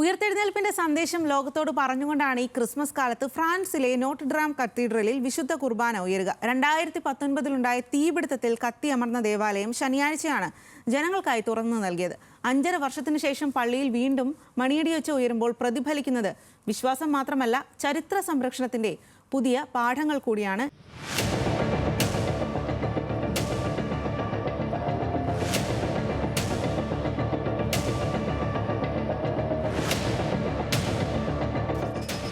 ഉയർത്തെഴുന്നേൽപ്പിന്റെ സന്ദേശം ലോകത്തോട് പറഞ്ഞുകൊണ്ടാണ് ഈ ക്രിസ്മസ് കാലത്ത് ഫ്രാൻസിലെ നോട്ട്ർഡാം കത്തീഡ്രലിൽ വിശുദ്ധ കുർബാന ഉയരുക. 2019 തീപിടുത്തത്തിൽ കത്തിയമർന്ന ദേവാലയം ശനിയാഴ്ചയാണ് ജനങ്ങൾക്കായി തുറന്നു നൽകിയത്. 5.5 വർഷത്തിനു ശേഷം പള്ളിയിൽ വീണ്ടും മണിയടിയൊച്ച ഉയരുമ്പോൾ പ്രതിഫലിക്കുന്നത് വിശ്വാസം മാത്രമല്ല, ചരിത്ര സംരക്ഷണത്തിന്റെ പുതിയ പാഠങ്ങൾ കൂടിയാണ്.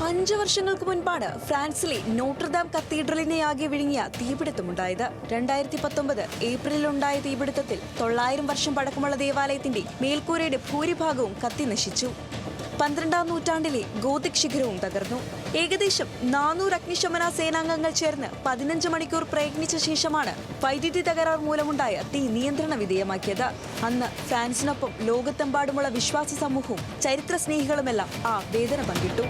അഞ്ച് വർഷങ്ങൾക്ക് മുൻപാണ് ഫ്രാൻസിലെ നോട്ട്ർഡാം കത്തീഡ്രലിനെ ആകെ വിഴുങ്ങിയ തീപിടുത്തമുണ്ടായത്. 2019 ഏപ്രിലിലുണ്ടായ തീപിടുത്തത്തിൽ 900 വർഷം പഴക്കമുള്ള ദേവാലയത്തിന്റെ മേൽക്കൂരയുടെ ഭൂരിഭാഗവും കത്തി നശിച്ചു. 12ാം നൂറ്റാണ്ടിലെ ഗോതിക് ശിഖരവും തകർന്നു. ഏകദേശം 400 അഗ്നിശമന സേനാംഗങ്ങൾ ചേർന്ന് 15 മണിക്കൂർ പ്രയത്നിച്ച ശേഷമാണ് വൈദ്യുതി തകരാർ മൂലമുണ്ടായ തീ നിയന്ത്രണ വിധേയമാക്കിയത്. അന്ന് ഫ്രാൻസിനൊപ്പം ലോകത്തെമ്പാടുമുള്ള വിശ്വാസി സമൂഹവും ചരിത്ര സ്നേഹികളുമെല്ലാം ആ വേദന പങ്കിട്ടു.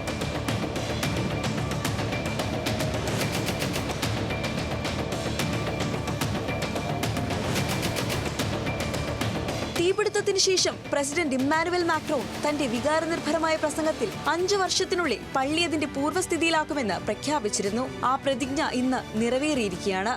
തീപിടുത്തത്തിന് ശേഷം പ്രസിഡന്റ് ഇമ്മാനുവൽ മാക്രോൺ തന്റെ വികാരനിർഭരമായ പ്രസംഗത്തിൽ 5 വർഷത്തിനുള്ളിൽ പള്ളി അതിന്റെ പൂർവ്വസ്ഥിതിയിലാക്കുമെന്ന് പ്രഖ്യാപിച്ചിരുന്നു. ആ പ്രതിജ്ഞ ഇന്ന് നിറവേറിയിരിക്കുകയാണ്.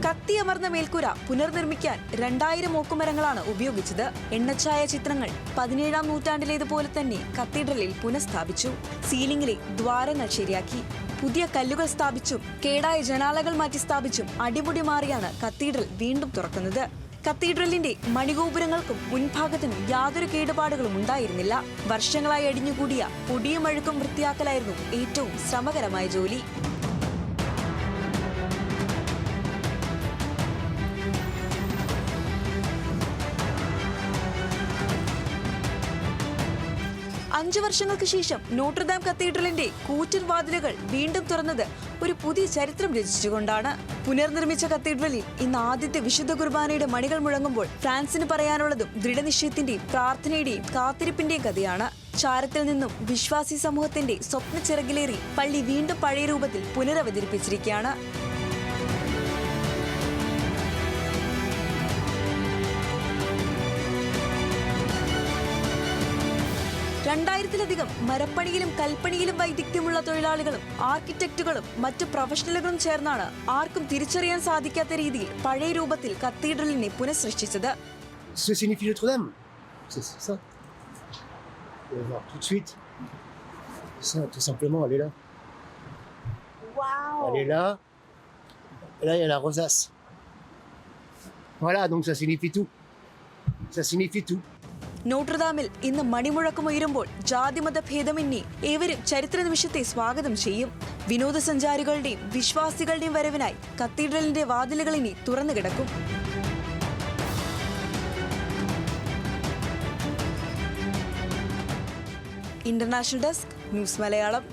കത്തിയമർന്ന മേൽക്കൂര പുനർനിർമ്മിക്കാൻ 2000 ഓക്കുമരങ്ങളാണ് ഉപയോഗിച്ചത്. എണ്ണച്ചായ ചിത്രങ്ങൾ 17ാം നൂറ്റാണ്ടിലേതുപോലെ തന്നെ കത്തീഡ്രലിൽ പുനഃസ്ഥാപിച്ചു. സീലിംഗിലെ ദ്വാരങ്ങൾ ശരിയാക്കി, പുതിയ കല്ലുകൾ സ്ഥാപിച്ചും കേടായ ജനാലകൾ മാറ്റി സ്ഥാപിച്ചും അടിമുടി മാറിയാണ് കത്തീഡ്രൽ വീണ്ടും തുറക്കുന്നത്. കത്തീഡ്രലിന്റെ മണിഗോപുരങ്ങൾക്കും മുൻഭാഗത്തിനും യാതൊരു കേടുപാടുകളും ഉണ്ടായിരുന്നില്ല. വർഷങ്ങളായി അടിഞ്ഞുകൂടിയ പൊടിയും അഴുക്കും വൃത്തിയാക്കലായിരുന്നു ഏറ്റവും ശ്രമകരമായ ജോലി. അഞ്ച് വർഷങ്ങൾക്ക് ശേഷം നോട്ട്ർഡാം കത്തീഡ്രലിന്റെ കൂറ്റൻ വാതിലുകൾ വീണ്ടും തുറന്നത് ഒരു പുതിയ ചരിത്രം രചിച്ചുകൊണ്ടാണ്. പുനർനിർമ്മിച്ച കത്തീഡ്രലിൽ ഇന്ന് ആദ്യത്തെ വിശുദ്ധ കുർബാനയുടെ മണികൾ മുഴങ്ങുമ്പോൾ ഫ്രാൻസിന് പറയാനുള്ളതും ദൃഢനിശ്ചയത്തിന്റെയും പ്രാർത്ഥനയുടെയും കാത്തിരിപ്പിന്റെയും കഥയാണ്. ചാരത്തിൽ നിന്നും വിശ്വാസി സമൂഹത്തിന്റെ സ്വപ്ന ചിറകിലേറി പള്ളി വീണ്ടും പഴയ രൂപത്തിൽ പുനരവതരിപ്പിച്ചിരിക്കുകയാണ്. 2000-ലധികം മരപ്പണിയിലും കൽപ്പണിയിലും വൈദഗ്ധ്യമുള്ള തൊഴിലാളികളും ആർക്കിടെക്റ്റുകളും മറ്റ് പ്രൊഫഷണലുകളും ചേർന്നാണ് ആർക്കും തിരിച്ചറിയാൻ സാധിക്കാത്ത രീതിയിൽ പഴയ രൂപത്തിൽ കത്തീഡ്രലിനെ പുനഃസൃഷ്ടിച്ചത്. നോട്ട്ർഡാമിൽ ഇന്ന് മണിമുഴക്കം ഉയരുമ്പോൾ ജാതിമത ഭേദമന്യേ ഏവരും ചരിത്ര നിമിഷത്തെ സ്വാഗതം ചെയ്യും. വിനോദസഞ്ചാരികളുടെയും വിശ്വാസികളുടെയും വരവിനായി കത്തീഡ്രലിന്റെ വാതിലുകൾ ഇനി തുറന്നു കിടക്കും. International desk, news Malayalam.